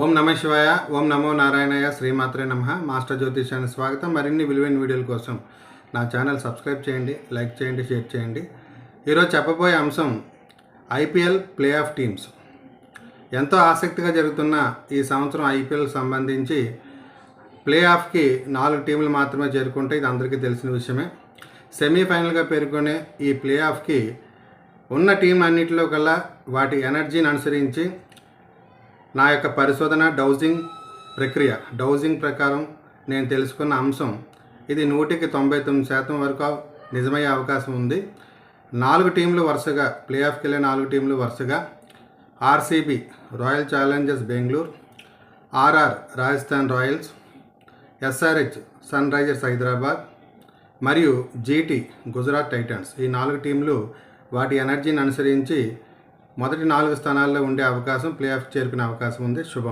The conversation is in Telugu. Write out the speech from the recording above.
ఓం నమ శివాయ, ఓం నమో నారాయణయ, శ్రీమాత్రే నమః. మాస్టర్ జ్యోతిషానికి స్వాగతం. మరిన్ని విలువైన వీడియోల కోసం నా ఛానల్ సబ్స్క్రైబ్ చేయండి, లైక్ చేయండి, షేర్ చేయండి. ఈరోజు చెప్పబోయే అంశం ఐపీఎల్ ప్లే ఆఫ్ టీమ్స్. ఎంతో ఆసక్తిగా జరుగుతున్న ఈ సంవత్సరం ఐపీఎల్ సంబంధించి ప్లే ఆఫ్కి 4 టీంలు మాత్రమే చేరుకుంటే ఇది అందరికీ తెలిసిన విషయమే. సెమీఫైనల్గా పేర్కొనే ఈ ప్లే ఆఫ్కి ఉన్న టీం అన్నింటిలో కల్లా వాటి ఎనర్జీని అనుసరించి నా యొక్క పరిశోధన డౌజింగ్ ప్రకారం నేను తెలుసుకున్న అంశం ఇది 100కి 99% వరకు నిజమయ్యే అవకాశం ఉంది. 4 టీంలు వరుసగా ప్లే ఆఫ్కి వెళ్ళే 4 టీంలు వరుసగా RCB Royal Challengers Bengaluru, RR Rajasthan Royals, SRH Sunrisers Hyderabad మరియు జీటీ గుజరాత్ టైటన్స్. ఈ 4 టీంలు వాటి ఎనర్జీని అనుసరించి మొదటి 4 స్థానాల్లో ఉండే అవకాశం, ప్లే ఆఫ్ చేరుకునే అవకాశం ఉంది. శుభం.